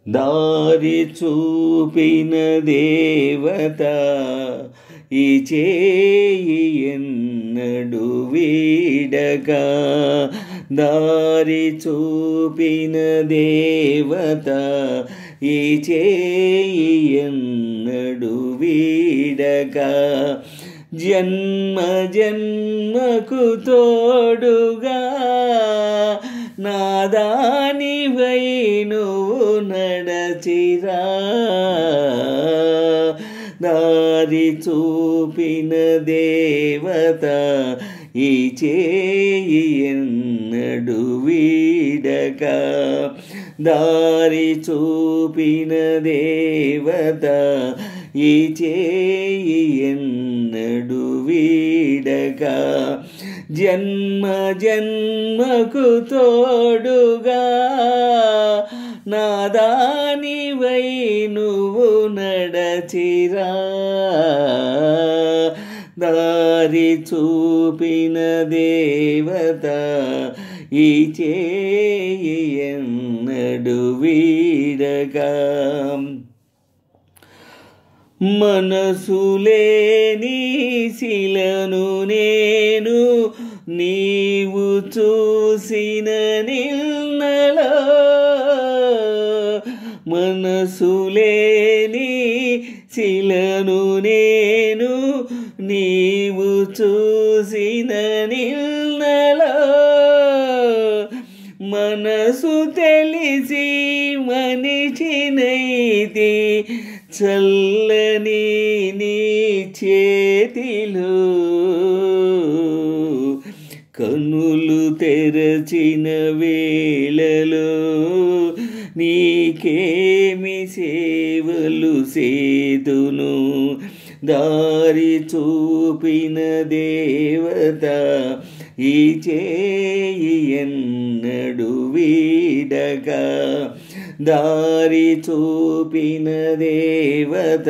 దారి చూపిన దేవత ఈ చేయి ఎన్నడు వీడక. దారి చూపిన దేవత ఈ చేయి ఎన్నడు వీడక. జన్మ జన్మకు తోడుగా నాదానివై నువ్వు నడచిరా. దారి చూపిన దేవత ఈ చేయి ఎన్నడు వీడక. దారి చూపిన దేవత ఈ చేయి ఎన్నడు వీడక. జన్మ జన్మకు తోడుగా నాదానివై నువ్వు నడచిరా. దారి చూపిన దేవత ఈ చేయి ఎన్నడు వీడక. మనసులేని శిలను నేను నీవు చూసిన నిన్నలో. మనసులేని శిలను నేను నీవు చూసిన నిన్నలో. మనసు తెలిసి మనిషినైతే చల్లని నీ చేతిలో. కన్నులు తెరచిన వేళలో నీకేమి సేవలు సేతును. దారి చూపిన దేవత ఈ చేయి ఎన్నడు వీడక. దారి చూపిన దేవత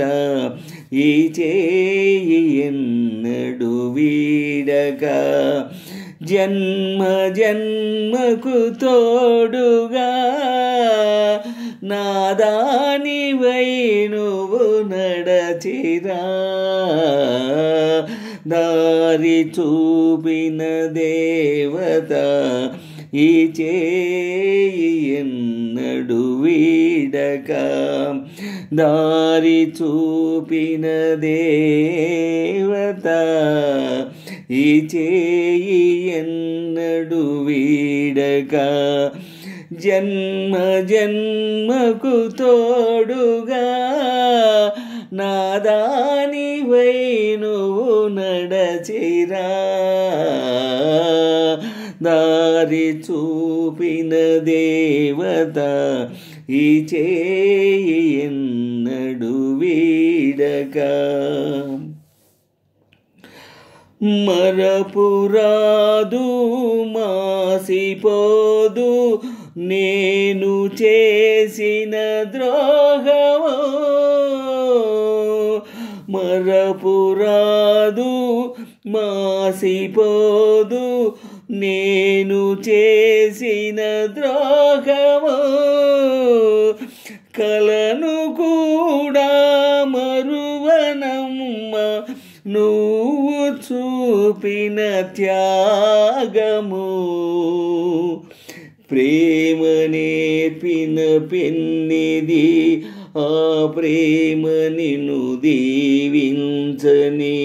ఈ చేయి ఎన్నడు వీడక. జన్మ జన్మకు తోడుగా నాదానివై నువ్వు నడచిరా. దారి చూపిన దేవత ఈ చేయి ఎన్నడు వీడక. దారి చూపిన దేవత ఈ చేయి ఎన్నడు వీడక. జన్మ జన్మకు తోడుగా నాదానివై నువ్వు నడచిరా. దారి చూపిన దేవత ఈ చేయి ఎన్నడు వీడక. మరపురాదు మాసిపోదు నేను చేసిన ద్రోహము. మరపురాదు మాసిపోదు నేను చేసిన ద్రోహము. కలను కూడా మరువనమ్మ నువ్వు చూపిన త్యాగము. ప్రేమ నేర్పిన పెన్నిది ఆ ప్రేమ నిన్ను దీవించని.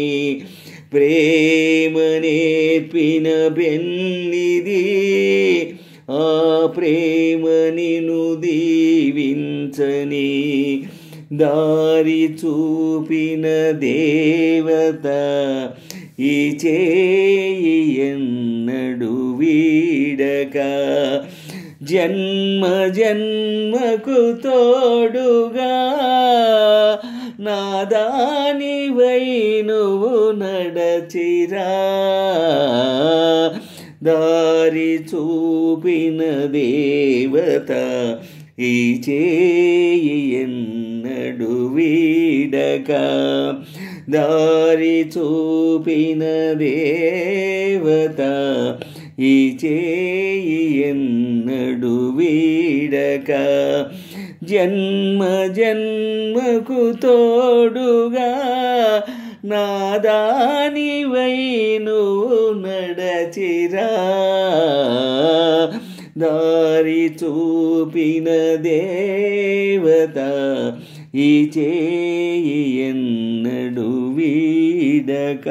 ప్రేమ నేర్పిన పెన్నిది ఆ ప్రేమ నిన్ను దీవించని. దారి చూపిన దేవత ఈ చేయి ఎన్నడు వీడక. జన్మ జన్మకు తోడుగా నాదానివై నువ్వు నడచిరా. దారి చూపిన దేవత ఈ చేయి ఎన్నడు వీడక. దారి చూపిన దేవత ఈ చేయి ఎన్నడు వీడక. వీడక జన్మ జన్మకు తోడుగా నాదానివై నువ్వు నడచిరా దారి చూపిన దేవత ఈ చేయి ఎన్నడు వీడక